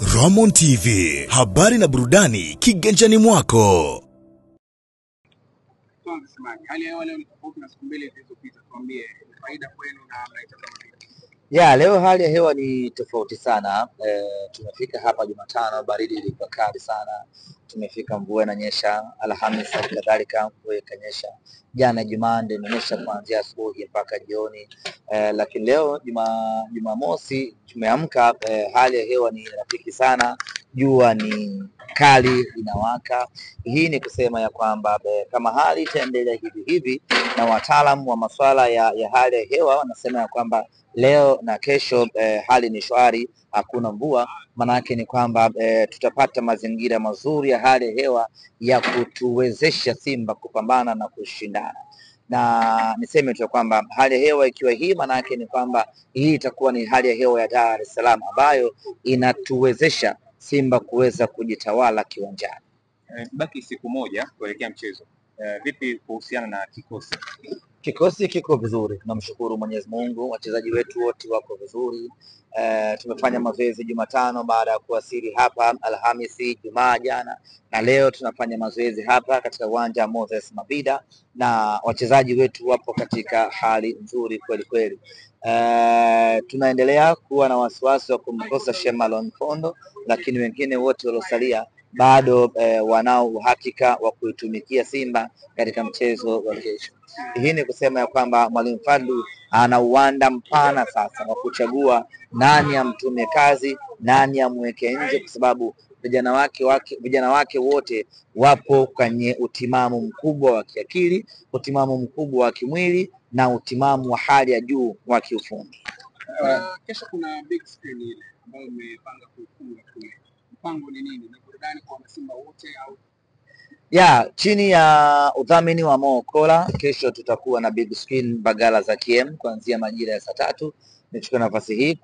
Ramon TV, habari na burudani kiganjani mwako. Hali ya leo ni tofauti na siku mbili zilizopita, tuambie faida kwenu na mnaitazama vipi? Leo hali ya hewa ni tofauti sana. Tumefika hapa Jumatano, baridi ilikuwa kali sana. Tumefika mvua inanyesha, Alhamisi kadhalika mvua ikanyesha. Jana Jumanne imenyesha kuanzia asubuhi mpaka jioni. Lakini leo Jumamosi tumeamka, hali ya hewa ni rafiki sana. Jua ni kali inawaka. Hii ni kusema ya kwamba kama hali itaendelea hivi na wataalamu wa masuala ya hali ya hewa wanasema ya kwamba leo na kesho hali ni shwari, hakuna mvua. Maana yake ni kwamba tutapata mazingira mazuri ya hali ya hewa ya kutuwezesha Simba kupambana na kushindana. Na niseme tu kwamba hali ya hewa ikiwa hii, maana yake ni kwamba hii itakuwa ni hali ya hewa ya Dar es Salaam ambayo inatuwezesha Simba kuweza kujitawala kiwanjani. Baki siku moja kuelekea mchezo. Vipi kuhusiana na kikosi? Kikosi kiko vizuri, tunamshukuru Mwenyezi Mungu, wachezaji wetu wote wako vizuri. Tumefanya mazoezi Jumatano baada ya kuwasili hapa Alhamisi, Jumaa jana, na leo tunafanya mazoezi hapa katika uwanja Moses Mabida, na wachezaji wetu wapo katika hali nzuri kweli kweli. Tunaendelea kuwa na wasiwasi wa kumkosa Shemalon Fondo, lakini wengine wote waliosalia bado wanao uhakika wa kuitumikia Simba katika mchezo wa kesho. Hii ni kusema ya kwamba Mwalimu Fadlu ana uwanda mpana sasa wa kuchagua nani amtume kazi, nani amweke nje, kwa sababu vijana wake wote wapo kwenye utimamu mkubwa wa kiakili, utimamu mkubwa wa kimwili na utimamu wa hali ya juu wa kiufundi. Kesho kuna big screen ile ambayo umepanga kufunga kule. Mpango ni nini? Ni burudani kwa Simba wote au? Chini ya udhamini wa Mokola, kesho tutakuwa na big screen Bagala za KM kuanzia majira ya saa 3. Nichukue nafasi hii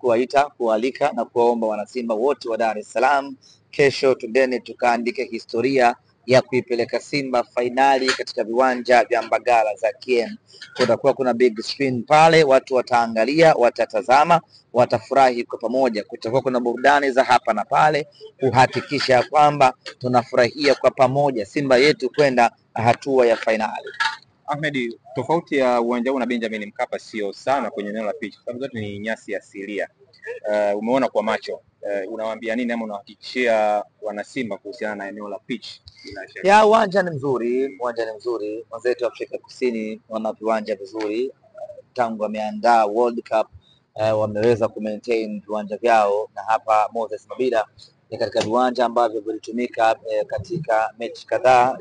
kualika na kuwaomba wanasimba wote wa Dar es Salaam, kesho tudeni tukaandike historia ya kuipeleka Simba fainali katika viwanja vya Bagala za KM. Kutakuwa kuna big screen pale, watu wataangalia, watatazama, watafurahi kwa pamoja. Kutakuwa kuna burudani za hapa na pale kuhakikisha kwamba tunafurahia kwa pamoja Simba yetu kwenda hatua ya fainali. Ahmed, tofauti ya uwanja huu na Benjamin Mkapa sio sana kwenye eneo la pitch, sababu zote ni nyasi asilia. Umeona kwa macho, unawaambia nini ama unahakikishia wana Simba kuhusiana na eneo la pitch? Uwanja ni mzuri, wenzetu wa Afrika Kusini wana viwanja vizuri, tangu wameandaa World Cup wameweza kumaintain viwanja vyao, na hapa Moses Mabida ni katika viwanja ambavyo vilitumika katika mechi kadhaa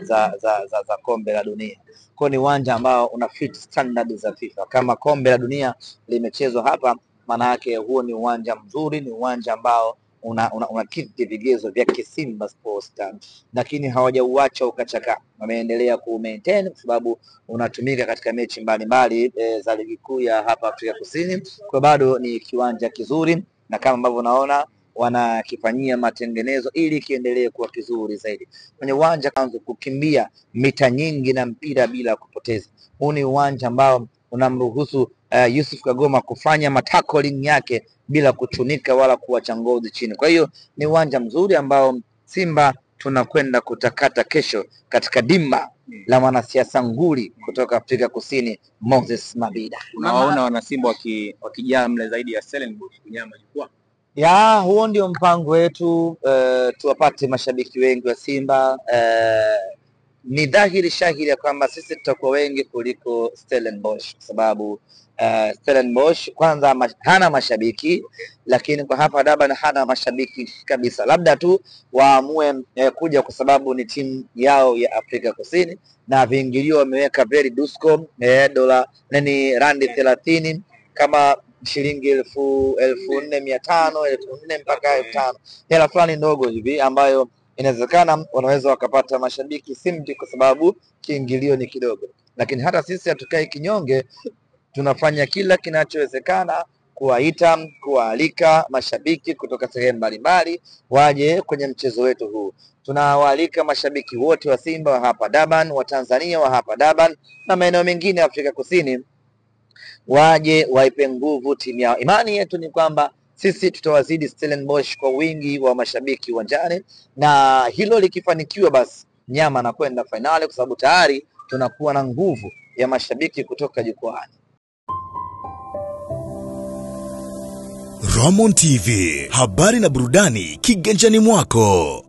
za kombe la dunia. Kwa ni uwanja ambao una fit standard za FIFA. Kama kombe la dunia limechezwa hapa, maana yake huo ni uwanja mzuri, ni uwanja ambao una kiti vigezo vya Simba Sports Club, lakini hawajauacha ukachaka. Wameendelea ku maintain kwa sababu unatumika katika mechi mbalimbali za ligi kuu ya hapa Afrika Kusini. Kwa bado ni kiwanja kizuri, na kama ambavyo unaona wanakifanyia matengenezo ili kiendelee kuwa kizuri zaidi. Kwenye uwanja kanzo kukimbia mita nyingi na mpira bila kupoteza. Huu ni uwanja ambao unamruhusu Yusuf Kagoma kufanya matackling yake bila kuchunika wala kuacha ngozi chini. Kwa hiyo ni uwanja mzuri ambao Simba tunakwenda kutakata kesho katika dimba la mwanasiasa nguli kutoka Afrika Kusini Moses Mabida. Unaona wana Simba wakijaa mle zaidi ya Stellenbosch kunyama jukwaa? Huo ndio mpango wetu, tuwapate mashabiki wengi wa Simba. Ni dhahiri shahiri ya kwamba sisi tutakuwa wengi kuliko Stellenbosch, kwa sababu Stellenbosch kwanza hana mashabiki, lakini kwa hapa Durban hana mashabiki kabisa. Labda tu waamue kuja kwa sababu ni timu yao ya Afrika Kusini, na viingilio wameweka very dusko randi 30 kama shilingi 4,500, 4,000 mpaka 5,000. Hela fulani ndogo hivi ambayo inawezekana wanaweza wakapata mashabiki simti kwa sababu kiingilio ni kidogo. Lakini hata sisi hatukai kinyonge, tunafanya kila kinachowezekana kualika mashabiki kutoka sehemu mbalimbali waje kwenye mchezo wetu huu. Tunawaalika mashabiki wote wa Simba wa hapa Durban, wa Tanzania wa hapa Durban na maeneo mengine ya Afrika Kusini waje waipe nguvu timu yao. Imani yetu ni kwamba sisi tutawazidi Stellenbosch kwa wingi wa mashabiki uwanjani, na hilo likifanikiwa, basi Mnyama anakwenda fainali, kwa sababu tayari tunakuwa na nguvu ya mashabiki kutoka jukwaani. Roman TV, habari na burudani kiganjani mwako.